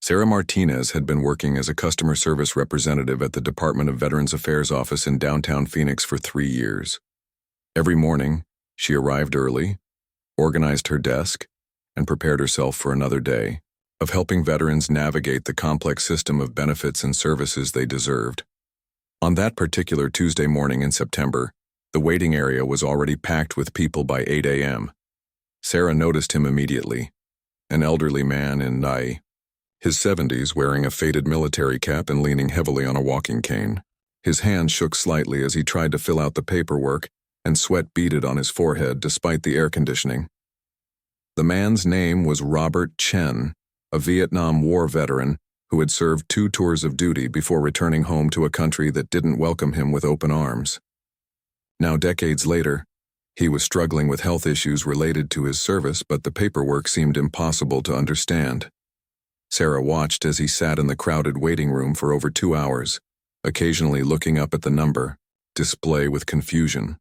Sarah Martinez had been working as a customer service representative at the Department of Veterans Affairs office in downtown Phoenix for 3 years. Every morning, she arrived early, organized her desk, and prepared herself for another day of helping veterans navigate the complex system of benefits and services they deserved. On that particular Tuesday morning in September, the waiting area was already packed with people by 8 a.m. Sarah noticed him immediately, an elderly man in his 70s, wearing a faded military cap and leaning heavily on a walking cane. His hand shook slightly as he tried to fill out the paperwork, and sweat beaded on his forehead despite the air conditioning. The man's name was Robert Chen, a Vietnam War veteran who had served 2 tours of duty before returning home to a country that didn't welcome him with open arms. Now, decades later, he was struggling with health issues related to his service, but the paperwork seemed impossible to understand. Sarah watched as he sat in the crowded waiting room for over 2 hours, occasionally looking up at the number display with confusion.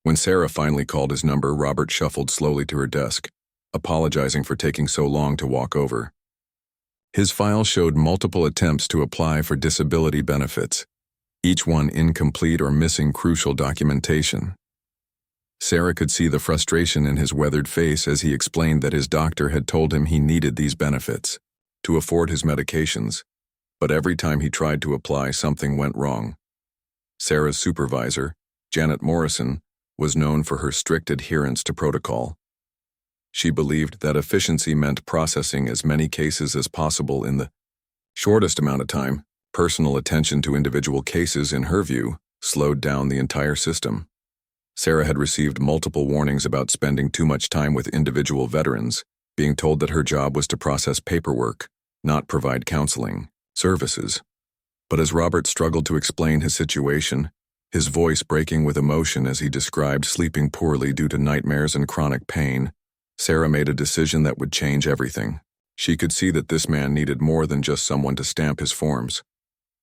When Sarah finally called his number, Robert shuffled slowly to her desk, apologizing for taking so long to walk over. His file showed multiple attempts to apply for disability benefits, each one incomplete or missing crucial documentation. Sarah could see the frustration in his weathered face as he explained that his doctor had told him he needed these benefits to afford his medications, but every time he tried to apply, something went wrong. Sarah's supervisor, Janet Morrison, was known for her strict adherence to protocol. She believed that efficiency meant processing as many cases as possible in the shortest amount of time. Personal attention to individual cases, in her view, slowed down the entire system. Sarah had received multiple warnings about spending too much time with individual veterans, being told that her job was to process paperwork, not provide counseling services. But as Robert struggled to explain his situation, his voice breaking with emotion as he described sleeping poorly due to nightmares and chronic pain, Sarah made a decision that would change everything. She could see that this man needed more than just someone to stamp his forms.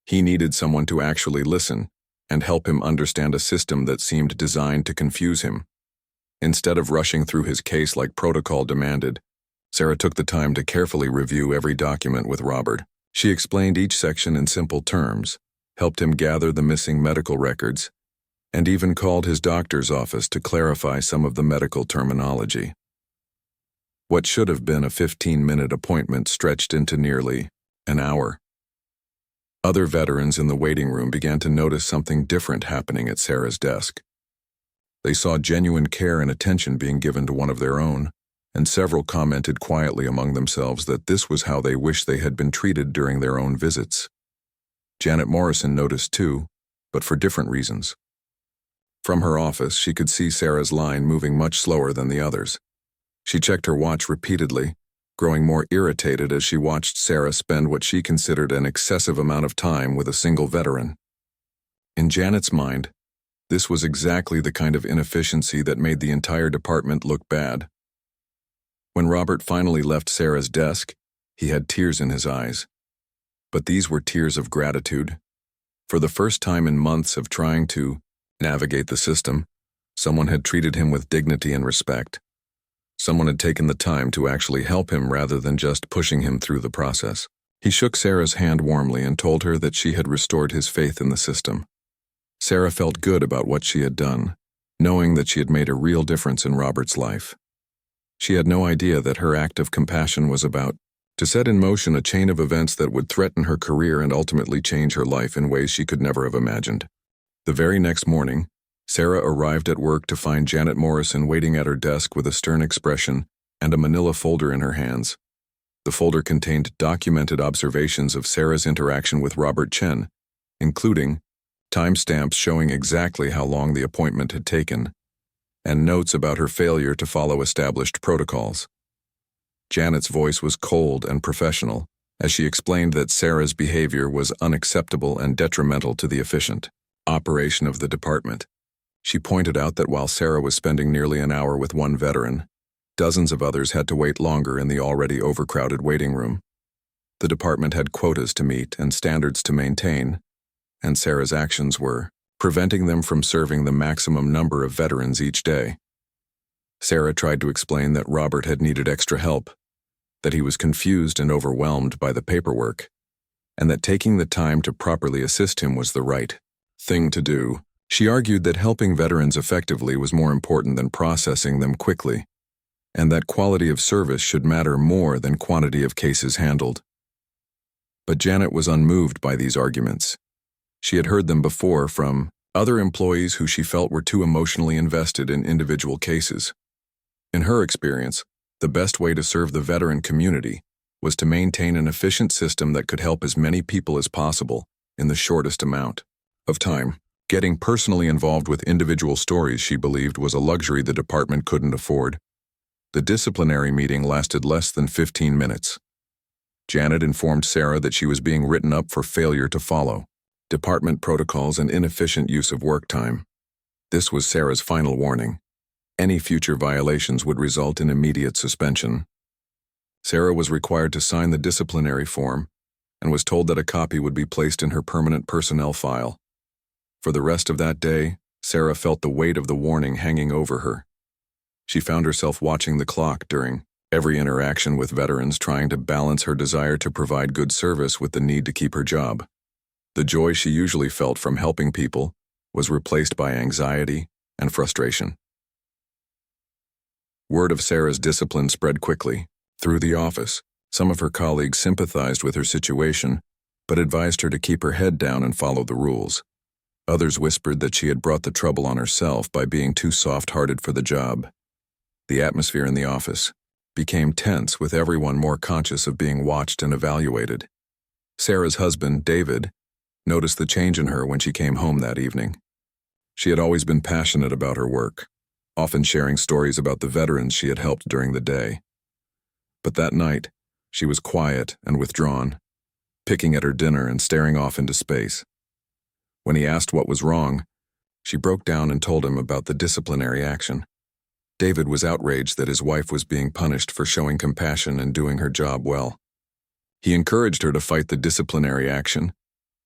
He needed someone to actually listen and help him understand a system that seemed designed to confuse him. Instead of rushing through his case like protocol demanded, Sarah took the time to carefully review every document with Robert. She explained each section in simple terms, helped him gather the missing medical records, and even called his doctor's office to clarify some of the medical terminology. What should have been a 15-minute appointment stretched into nearly an hour. Other veterans in the waiting room began to notice something different happening at Sarah's desk. They saw genuine care and attention being given to one of their own, and several commented quietly among themselves that this was how they wished they had been treated during their own visits. Janet Morrison noticed too, but for different reasons. From her office, she could see Sarah's line moving much slower than the others. She checked her watch repeatedly, growing more irritated as she watched Sarah spend what she considered an excessive amount of time with a single veteran. In Janet's mind, this was exactly the kind of inefficiency that made the entire department look bad. When Robert finally left Sarah's desk, he had tears in his eyes. But these were tears of gratitude. For the first time in months of trying to navigate the system, someone had treated him with dignity and respect. Someone had taken the time to actually help him rather than just pushing him through the process. He shook Sarah's hand warmly and told her that she had restored his faith in the system. Sarah felt good about what she had done, knowing that she had made a real difference in Robert's life. She had no idea that her act of compassion was about to set in motion a chain of events that would threaten her career and ultimately change her life in ways she could never have imagined. The very next morning, Sarah arrived at work to find Janet Morrison waiting at her desk with a stern expression and a manila folder in her hands. The folder contained documented observations of Sarah's interaction with Robert Chen, including timestamps showing exactly how long the appointment had taken, and notes about her failure to follow established protocols. Janet's voice was cold and professional as she explained that Sarah's behavior was unacceptable and detrimental to the efficient operation of the department. She pointed out that while Sarah was spending nearly an hour with one veteran, dozens of others had to wait longer in the already overcrowded waiting room. The department had quotas to meet and standards to maintain, and Sarah's actions were preventing them from serving the maximum number of veterans each day. Sarah tried to explain that Robert had needed extra help, that he was confused and overwhelmed by the paperwork, and that taking the time to properly assist him was the right thing to do. She argued that helping veterans effectively was more important than processing them quickly, and that quality of service should matter more than quantity of cases handled. But Janet was unmoved by these arguments. She had heard them before from other employees who she felt were too emotionally invested in individual cases. In her experience, the best way to serve the veteran community was to maintain an efficient system that could help as many people as possible in the shortest amount of time. Getting personally involved with individual stories, she believed, was a luxury the department couldn't afford. The disciplinary meeting lasted less than 15 minutes. Janet informed Sarah that she was being written up for failure to follow department protocols and inefficient use of work time. This was Sarah's final warning. Any future violations would result in immediate suspension. Sarah was required to sign the disciplinary form and was told that a copy would be placed in her permanent personnel file. For the rest of that day, Sarah felt the weight of the warning hanging over her. She found herself watching the clock during every interaction with veterans, trying to balance her desire to provide good service with the need to keep her job. The joy she usually felt from helping people was replaced by anxiety and frustration. Word of Sarah's discipline spread quickly through the office. Some of her colleagues sympathized with her situation, but advised her to keep her head down and follow the rules. Others whispered that she had brought the trouble on herself by being too soft-hearted for the job. The atmosphere in the office became tense, with everyone more conscious of being watched and evaluated. Sarah's husband, David, noticed the change in her when she came home that evening. She had always been passionate about her work, often sharing stories about the veterans she had helped during the day. But that night, she was quiet and withdrawn, picking at her dinner and staring off into space. When he asked what was wrong, she broke down and told him about the disciplinary action. David was outraged that his wife was being punished for showing compassion and doing her job well. He encouraged her to fight the disciplinary action,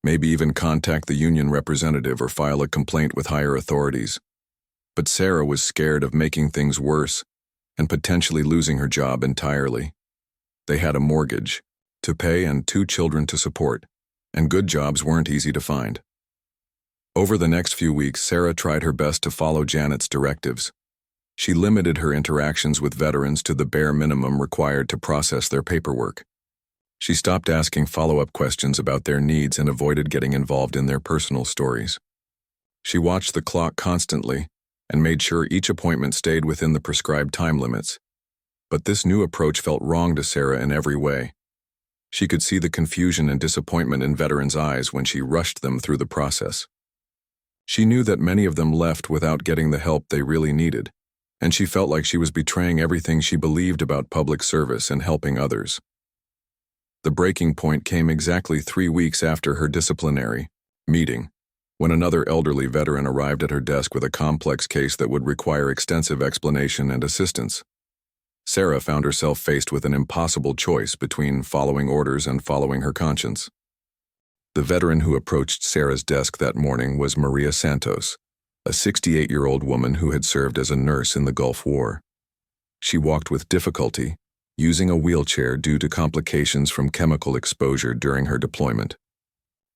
maybe even contact the union representative or file a complaint with higher authorities. But Sarah was scared of making things worse and potentially losing her job entirely. They had a mortgage to pay and 2 children to support, and good jobs weren't easy to find. Over the next few weeks, Sarah tried her best to follow Janet's directives. She limited her interactions with veterans to the bare minimum required to process their paperwork. She stopped asking follow-up questions about their needs and avoided getting involved in their personal stories. She watched the clock constantly and made sure each appointment stayed within the prescribed time limits. But this new approach felt wrong to Sarah in every way. She could see the confusion and disappointment in veterans' eyes when she rushed them through the process. She knew that many of them left without getting the help they really needed, and she felt like she was betraying everything she believed about public service and helping others. The breaking point came exactly 3 weeks after her disciplinary meeting, when another elderly veteran arrived at her desk with a complex case that would require extensive explanation and assistance. Sarah found herself faced with an impossible choice between following orders and following her conscience. The veteran who approached Sarah's desk that morning was Maria Santos, a 68-year-old woman who had served as a nurse in the Gulf War. She walked with difficulty, using a wheelchair due to complications from chemical exposure during her deployment.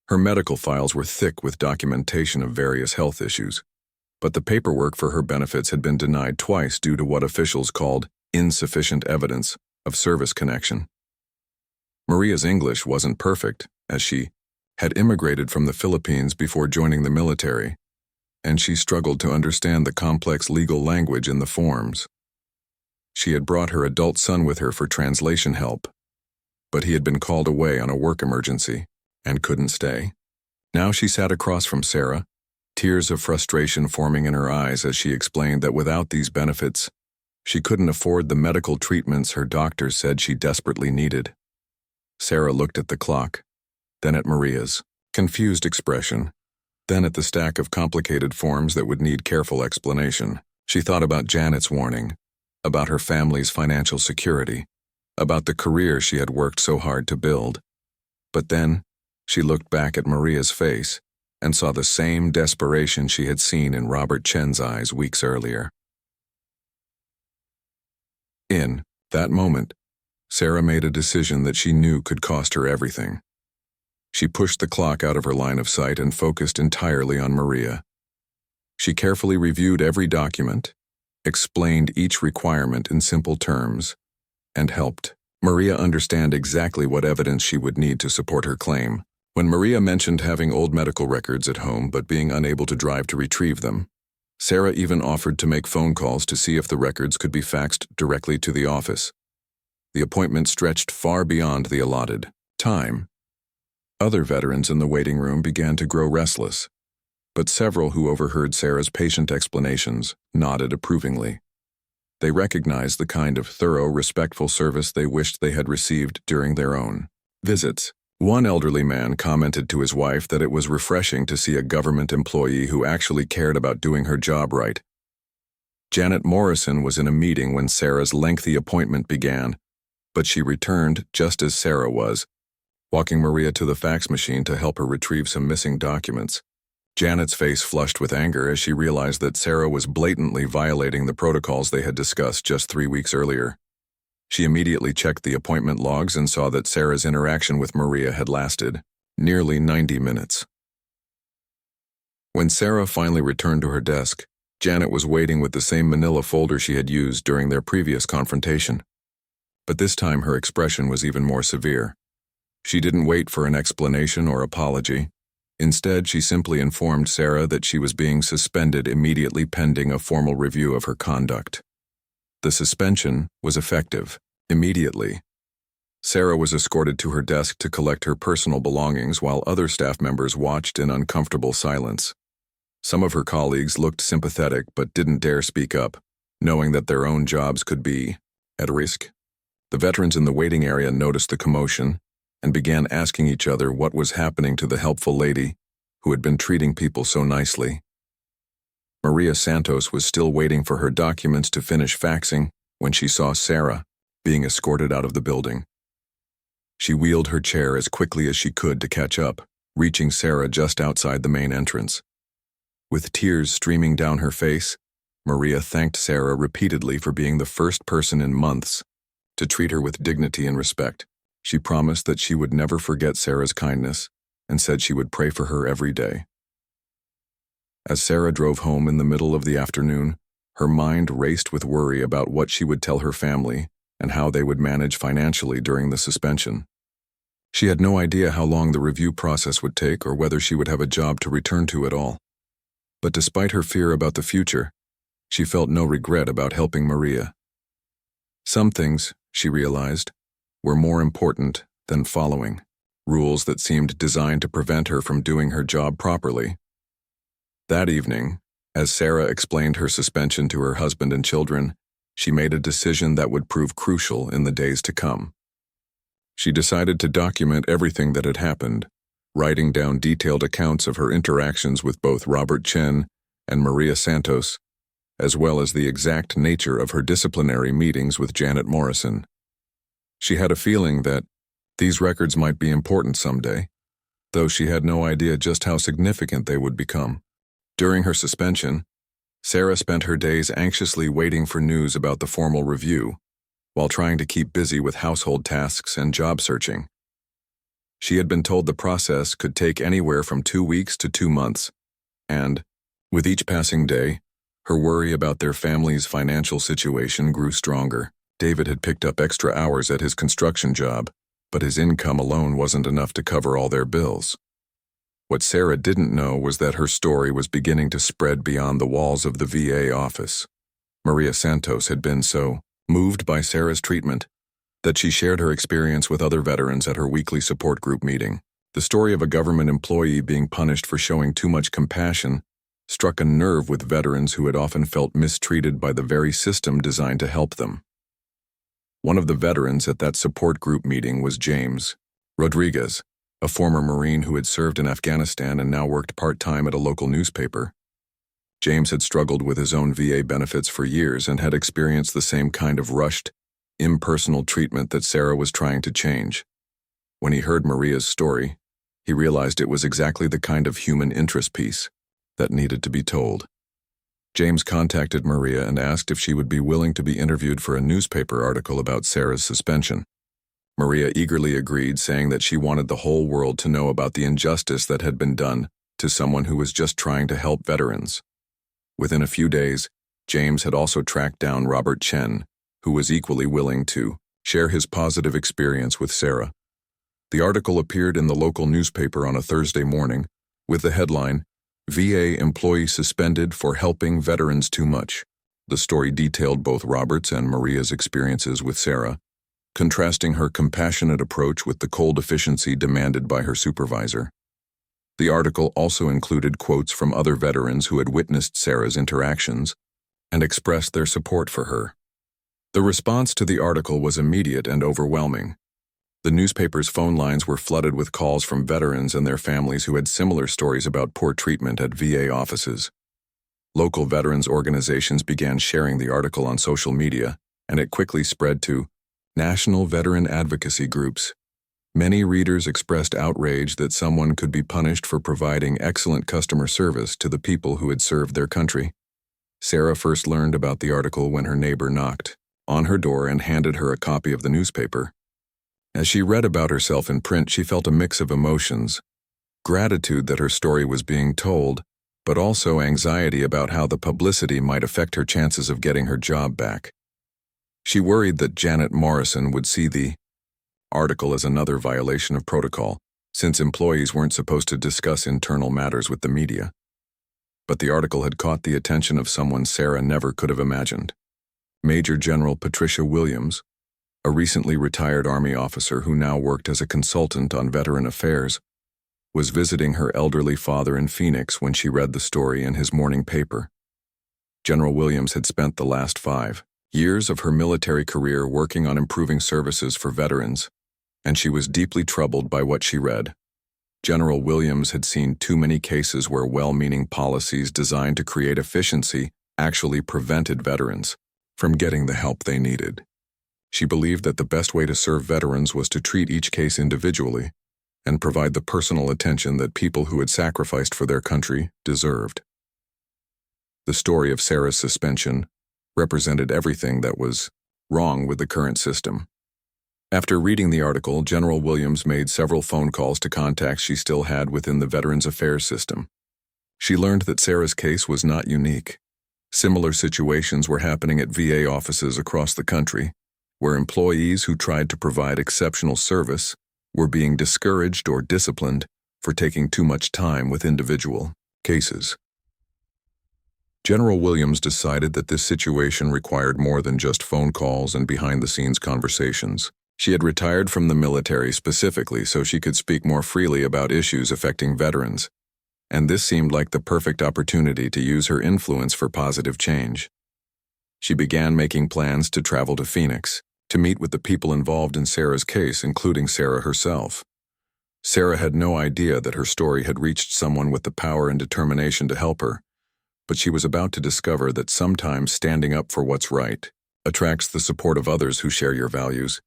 Her medical files were thick with documentation of various health issues, but the paperwork for her benefits had been denied twice due to what officials called insufficient evidence of service connection. Maria's English wasn't perfect, as she had immigrated from the Philippines before joining the military, and she struggled to understand the complex legal language in the forms. She had brought her adult son with her for translation help, but he had been called away on a work emergency and couldn't stay. Now she sat across from Sarah, tears of frustration forming in her eyes as she explained that without these benefits, she couldn't afford the medical treatments her doctors said she desperately needed. Sarah looked at the clock, then at Maria's confused expression, then at the stack of complicated forms that would need careful explanation. She thought about Janet's warning, about her family's financial security, about the career she had worked so hard to build. But then, she looked back at Maria's face and saw the same desperation she had seen in Robert Chen's eyes weeks earlier. In that moment, Sarah made a decision that she knew could cost her everything. She pushed the clock out of her line of sight and focused entirely on Maria. She carefully reviewed every document, explained each requirement in simple terms, and helped Maria understand exactly what evidence she would need to support her claim. When Maria mentioned having old medical records at home but being unable to drive to retrieve them, Sarah even offered to make phone calls to see if the records could be faxed directly to the office. The appointment stretched far beyond the allotted time. Other veterans in the waiting room began to grow restless, but several who overheard Sarah's patient explanations nodded approvingly. They recognized the kind of thorough, respectful service they wished they had received during their own visits. One elderly man commented to his wife that it was refreshing to see a government employee who actually cared about doing her job right. Janet Morrison was in a meeting when Sarah's lengthy appointment began, but she returned just as Sarah was, walking Maria to the fax machine to help her retrieve some missing documents. Janet's face flushed with anger as she realized that Sarah was blatantly violating the protocols they had discussed just 3 weeks earlier. She immediately checked the appointment logs and saw that Sarah's interaction with Maria had lasted nearly 90 minutes. When Sarah finally returned to her desk, Janet was waiting with the same manila folder she had used during their previous confrontation. But this time her expression was even more severe. She didn't wait for an explanation or apology. Instead, she simply informed Sarah that she was being suspended immediately pending a formal review of her conduct. The suspension was effective immediately. Sarah was escorted to her desk to collect her personal belongings while other staff members watched in uncomfortable silence. Some of her colleagues looked sympathetic but didn't dare speak up, knowing that their own jobs could be at risk. The veterans in the waiting area noticed the commotion and began asking each other what was happening to the helpful lady who had been treating people so nicely. Maria Santos was still waiting for her documents to finish faxing when she saw Sarah being escorted out of the building. She wheeled her chair as quickly as she could to catch up, reaching Sarah just outside the main entrance. With tears streaming down her face, Maria thanked Sarah repeatedly for being the first person in months to treat her with dignity and respect. She promised that she would never forget Sarah's kindness and said she would pray for her every day. As Sarah drove home in the middle of the afternoon, her mind raced with worry about what she would tell her family and how they would manage financially during the suspension. She had no idea how long the review process would take or whether she would have a job to return to at all. But despite her fear about the future, she felt no regret about helping Maria. Some things, she realized, were more important than following rules that seemed designed to prevent her from doing her job properly. That evening, as Sarah explained her suspension to her husband and children, she made a decision that would prove crucial in the days to come. She decided to document everything that had happened, writing down detailed accounts of her interactions with both Robert Chen and Maria Santos, as well as the exact nature of her disciplinary meetings with Janet Morrison. She had a feeling that these records might be important someday, though she had no idea just how significant they would become. During her suspension, Sarah spent her days anxiously waiting for news about the formal review, while trying to keep busy with household tasks and job searching. She had been told the process could take anywhere from 2 weeks to 2 months, and, with each passing day, her worry about their family's financial situation grew stronger. David had picked up extra hours at his construction job, but his income alone wasn't enough to cover all their bills. What Sarah didn't know was that her story was beginning to spread beyond the walls of the VA office. Maria Santos had been so moved by Sarah's treatment that she shared her experience with other veterans at her weekly support group meeting. The story of a government employee being punished for showing too much compassion struck a nerve with veterans who had often felt mistreated by the very system designed to help them. One of the veterans at that support group meeting was James Rodriguez, a former Marine who had served in Afghanistan and now worked part-time at a local newspaper. James had struggled with his own VA benefits for years and had experienced the same kind of rushed, impersonal treatment that Sarah was trying to change. When he heard Maria's story, he realized it was exactly the kind of human interest piece that needed to be told. James contacted Maria and asked if she would be willing to be interviewed for a newspaper article about Sarah's suspension. Maria eagerly agreed, saying that she wanted the whole world to know about the injustice that had been done to someone who was just trying to help veterans. Within a few days, James had also tracked down Robert Chen, who was equally willing to share his positive experience with Sarah. The article appeared in the local newspaper on a Thursday morning, with the headline, "VA Employee Suspended for Helping Veterans Too Much." The story detailed both Robert's and Maria's experiences with Sarah, contrasting her compassionate approach with the cold efficiency demanded by her supervisor. The article also included quotes from other veterans who had witnessed Sarah's interactions and expressed their support for her. The response to the article was immediate and overwhelming. The newspaper's phone lines were flooded with calls from veterans and their families who had similar stories about poor treatment at VA offices. Local veterans organizations began sharing the article on social media, and it quickly spread to national veteran advocacy groups. Many readers expressed outrage that someone could be punished for providing excellent customer service to the people who had served their country. Sarah first learned about the article when her neighbor knocked on her door and handed her a copy of the newspaper. As she read about herself in print, she felt a mix of emotions: gratitude that her story was being told, but also anxiety about how the publicity might affect her chances of getting her job back. She worried that Janet Morrison would see the article as another violation of protocol, since employees weren't supposed to discuss internal matters with the media. But the article had caught the attention of someone Sarah never could have imagined. Major General Patricia Williams, a recently retired Army officer who now worked as a consultant on veteran affairs, was visiting her elderly father in Phoenix when she read the story in his morning paper. General Williams had spent the last 5 years of her military career working on improving services for veterans, and she was deeply troubled by what she read. General Williams had seen too many cases where well-meaning policies designed to create efficiency actually prevented veterans from getting the help they needed. She believed that the best way to serve veterans was to treat each case individually and provide the personal attention that people who had sacrificed for their country deserved. The story of Sarah's suspension represented everything that was wrong with the current system. After reading the article, General Williams made several phone calls to contacts she still had within the Veterans Affairs system. She learned that Sarah's case was not unique. Similar situations were happening at VA offices across the country, where employees who tried to provide exceptional service were being discouraged or disciplined for taking too much time with individual cases. General Williams decided that this situation required more than just phone calls and behind-the-scenes conversations. She had retired from the military specifically so she could speak more freely about issues affecting veterans, and this seemed like the perfect opportunity to use her influence for positive change. She began making plans to travel to Phoenix, to meet with the people involved in Sarah's case, including Sarah herself. Sarah had no idea that her story had reached someone with the power and determination to help her, but she was about to discover that sometimes standing up for what's right attracts the support of others who share your values,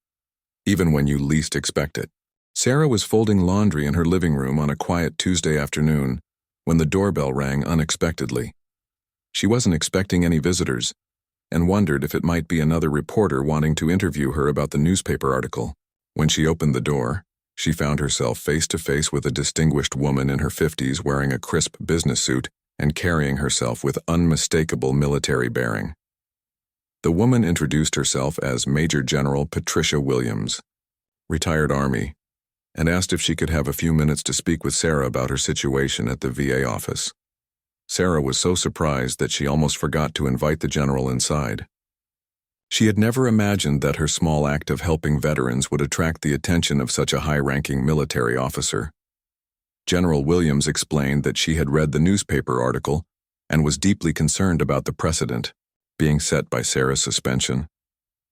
even when you least expect it. Sarah was folding laundry in her living room on a quiet Tuesday afternoon when the doorbell rang unexpectedly. She wasn't expecting any visitors and wondered if it might be another reporter wanting to interview her about the newspaper article. When she opened the door, she found herself face to face with a distinguished woman in her 50s wearing a crisp business suit and carrying herself with unmistakable military bearing. The woman introduced herself as Major General Patricia Williams, retired Army, and asked if she could have a few minutes to speak with Sarah about her situation at the VA office. Sarah was so surprised that she almost forgot to invite the general inside. She had never imagined that her small act of helping veterans would attract the attention of such a high-ranking military officer. General Williams explained that she had read the newspaper article and was deeply concerned about the precedent being set by Sarah's suspension.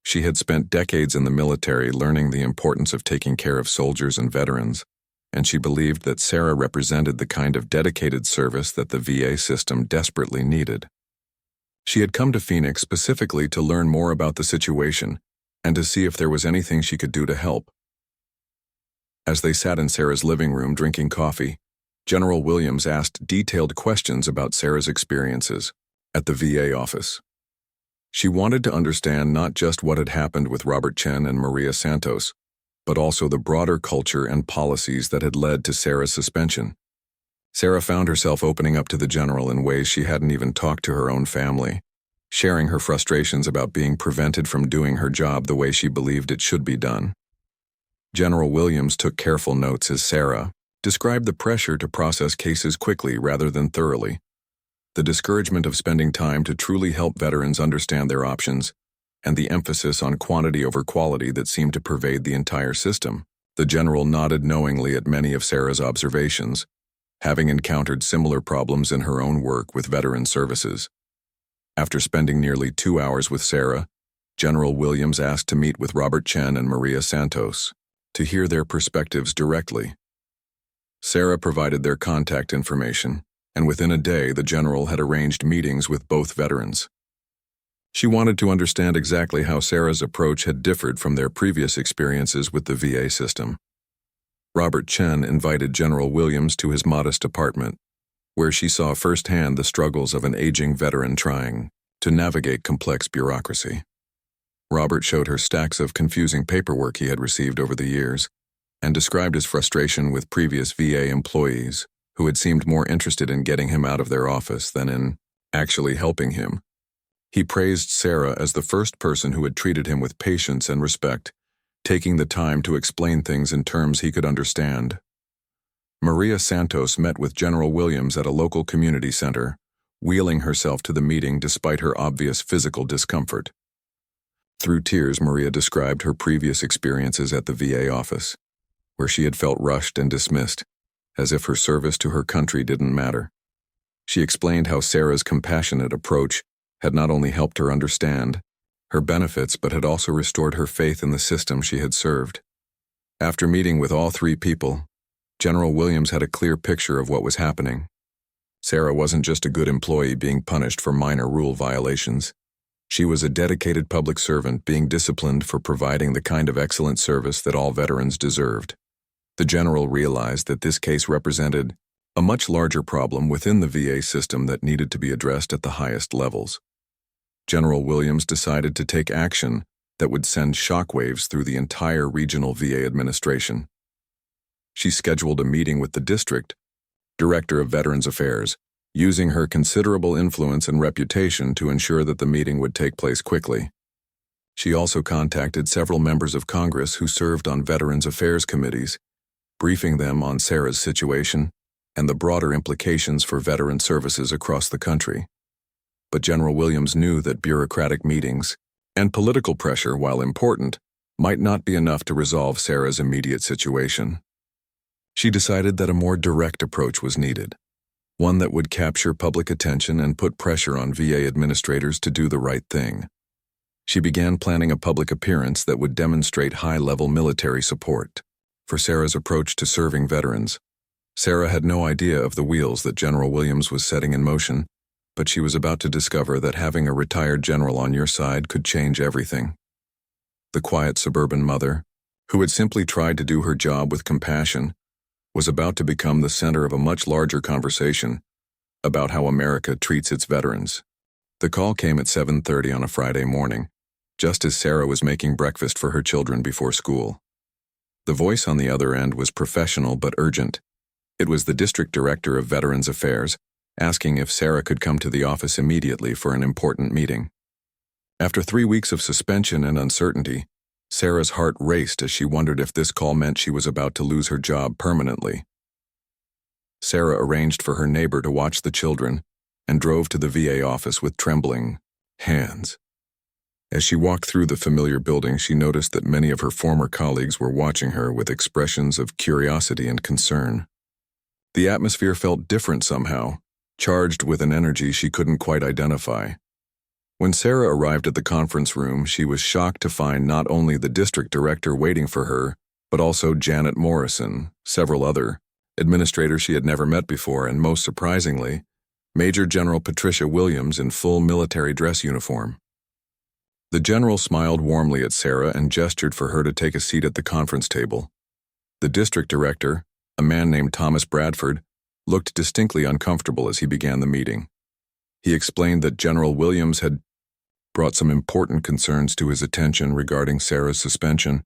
She had spent decades in the military learning the importance of taking care of soldiers and veterans, and she believed that Sarah represented the kind of dedicated service that the VA system desperately needed. She had come to Phoenix specifically to learn more about the situation and to see if there was anything she could do to help. As they sat in Sarah's living room drinking coffee, General Williams asked detailed questions about Sarah's experiences at the VA office. She wanted to understand not just what had happened with Robert Chen and Maria Santos, but also the broader culture and policies that had led to Sarah's suspension. Sarah found herself opening up to the general in ways she hadn't even talked to her own family, sharing her frustrations about being prevented from doing her job the way she believed it should be done. General Williams took careful notes as Sarah described the pressure to process cases quickly rather than thoroughly, the discouragement of spending time to truly help veterans understand their options, and the emphasis on quantity over quality that seemed to pervade the entire system. The general nodded knowingly at many of Sarah's observations, having encountered similar problems in her own work with veteran services. After spending nearly 2 hours with Sarah, General Williams asked to meet with Robert Chen and Maria Santos to hear their perspectives directly. Sarah provided their contact information, and within a day the general had arranged meetings with both veterans. She wanted to understand exactly how Sarah's approach had differed from their previous experiences with the VA system. Robert Chen invited General Williams to his modest apartment, where she saw firsthand the struggles of an aging veteran trying to navigate complex bureaucracy. Robert showed her stacks of confusing paperwork he had received over the years, and described his frustration with previous VA employees who had seemed more interested in getting him out of their office than in actually helping him. He praised Sarah as the first person who had treated him with patience and respect, taking the time to explain things in terms he could understand. Maria Santos met with General Williams at a local community center, wheeling herself to the meeting despite her obvious physical discomfort. Through tears, Maria described her previous experiences at the VA office, where she had felt rushed and dismissed, as if her service to her country didn't matter. She explained how Sarah's compassionate approach had not only helped her understand her benefits but had also restored her faith in the system she had served. After meeting with all three people, General Williams had a clear picture of what was happening. Sarah wasn't just a good employee being punished for minor rule violations. She was a dedicated public servant being disciplined for providing the kind of excellent service that all veterans deserved. The general realized that this case represented a much larger problem within the VA system that needed to be addressed at the highest levels. General Williams decided to take action that would send shockwaves through the entire regional VA administration. She scheduled a meeting with the district director of Veterans Affairs, using her considerable influence and reputation to ensure that the meeting would take place quickly. She also contacted several members of Congress who served on Veterans Affairs committees, briefing them on Sarah's situation and the broader implications for veteran services across the country. But General Williams knew that bureaucratic meetings and political pressure, while important, might not be enough to resolve Sarah's immediate situation. She decided that a more direct approach was needed, one that would capture public attention and put pressure on VA administrators to do the right thing. She began planning a public appearance that would demonstrate high-level military support for Sarah's approach to serving veterans. Sarah had no idea of the wheels that General Williams was setting in motion, but she was about to discover that having a retired general on your side could change everything. The quiet suburban mother, who had simply tried to do her job with compassion, was about to become the center of a much larger conversation about how America treats its veterans. The call came at 7:30 on a Friday morning, just as Sarah was making breakfast for her children before school. The voice on the other end was professional but urgent. It was the district director of Veterans Affairs, asking if Sarah could come to the office immediately for an important meeting. After 3 weeks of suspension and uncertainty, Sarah's heart raced as she wondered if this call meant she was about to lose her job permanently. Sarah arranged for her neighbor to watch the children and drove to the VA office with trembling hands. As she walked through the familiar building, she noticed that many of her former colleagues were watching her with expressions of curiosity and concern. The atmosphere felt different somehow, charged with an energy she couldn't quite identify. When Sarah arrived at the conference room, she was shocked to find not only the district director waiting for her, but also Janet Morrison, several other administrators she had never met before, and most surprisingly, Major General Patricia Williams in full military dress uniform. The general smiled warmly at Sarah and gestured for her to take a seat at the conference table. The district director, a man named Thomas Bradford, looked distinctly uncomfortable as he began the meeting. He explained that General Williams had brought some important concerns to his attention regarding Sarah's suspension,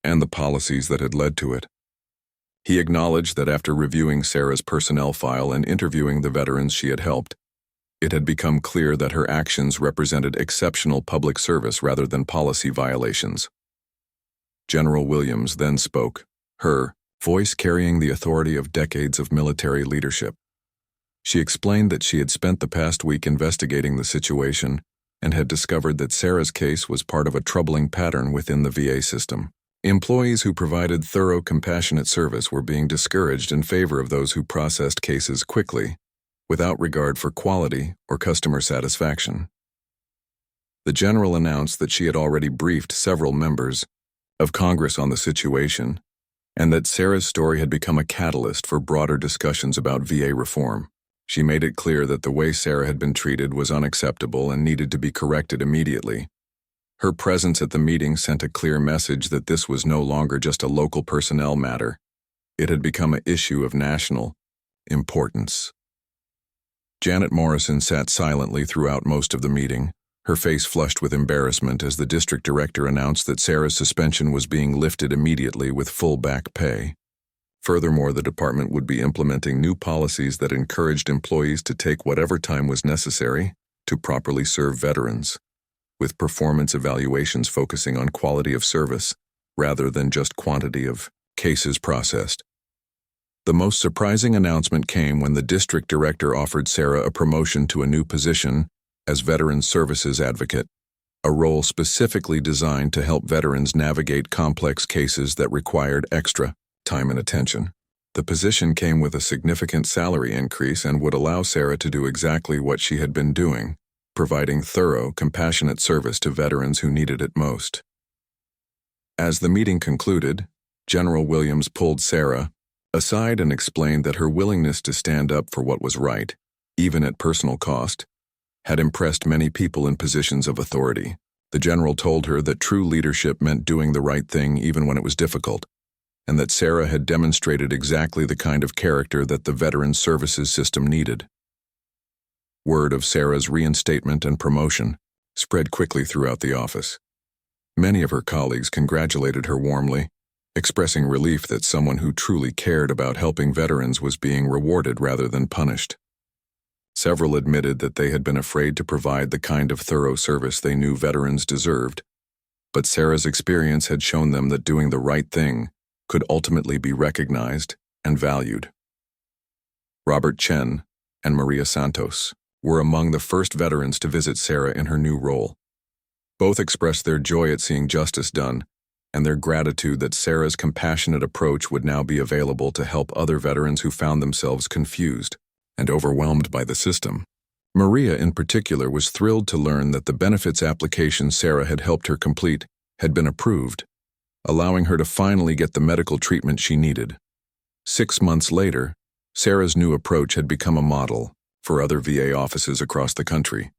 and the policies that had led to it. He acknowledged that after reviewing Sarah's personnel file and interviewing the veterans she had helped, it had become clear that her actions represented exceptional public service rather than policy violations. General Williams then spoke, her voice carrying the authority of decades of military leadership. She explained that she had spent the past week investigating the situation and had discovered that Sarah's case was part of a troubling pattern within the VA system. Employees who provided thorough, compassionate service were being discouraged in favor of those who processed cases quickly, without regard for quality or customer satisfaction. The general announced that she had already briefed several members of Congress on the situation, and that Sarah's story had become a catalyst for broader discussions about VA reform. She made it clear that the way Sarah had been treated was unacceptable and needed to be corrected immediately. Her presence at the meeting sent a clear message that this was no longer just a local personnel matter. It had become an issue of national importance. Janet Morrison sat silently throughout most of the meeting, her face flushed with embarrassment as the district director announced that Sarah's suspension was being lifted immediately with full back pay. Furthermore, the department would be implementing new policies that encouraged employees to take whatever time was necessary to properly serve veterans, with performance evaluations focusing on quality of service rather than just quantity of cases processed. The most surprising announcement came when the district director offered Sarah a promotion to a new position as Veterans Services Advocate, a role specifically designed to help veterans navigate complex cases that required extra time and attention. The position came with a significant salary increase and would allow Sarah to do exactly what she had been doing, providing thorough, compassionate service to veterans who needed it most. As the meeting concluded, General Williams pulled Sarah aside and explained that her willingness to stand up for what was right, even at personal cost, had impressed many people in positions of authority. The general told her that true leadership meant doing the right thing even when it was difficult, and that Sarah had demonstrated exactly the kind of character that the Veterans Services system needed. Word of Sarah's reinstatement and promotion spread quickly throughout the office. Many of her colleagues congratulated her warmly, expressing relief that someone who truly cared about helping veterans was being rewarded rather than punished. Several admitted that they had been afraid to provide the kind of thorough service they knew veterans deserved, but Sarah's experience had shown them that doing the right thing could ultimately be recognized and valued. Robert Chen and Maria Santos were among the first veterans to visit Sarah in her new role. Both expressed their joy at seeing justice done and their gratitude that Sarah's compassionate approach would now be available to help other veterans who found themselves confused and overwhelmed by the system. Maria, in particular, was thrilled to learn that the benefits application Sarah had helped her complete had been approved, allowing her to finally get the medical treatment she needed. 6 months later, Sarah's new approach had become a model for other VA offices across the country.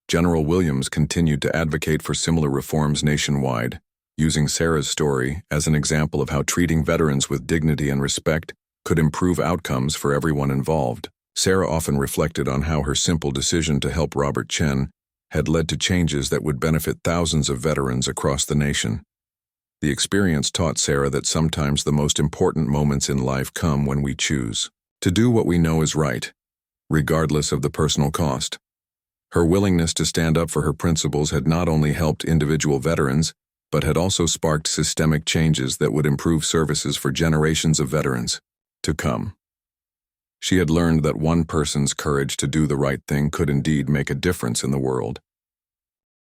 General Williams continued to advocate for similar reforms nationwide, using Sarah's story as an example of how treating veterans with dignity and respect could improve outcomes for everyone involved. Sarah often reflected on how her simple decision to help Robert Chen had led to changes that would benefit thousands of veterans across the nation. The experience taught Sarah that sometimes the most important moments in life come when we choose to do what we know is right, regardless of the personal cost. Her willingness to stand up for her principles had not only helped individual veterans, but had also sparked systemic changes that would improve services for generations of veterans to come. She had learned that one person's courage to do the right thing could indeed make a difference in the world.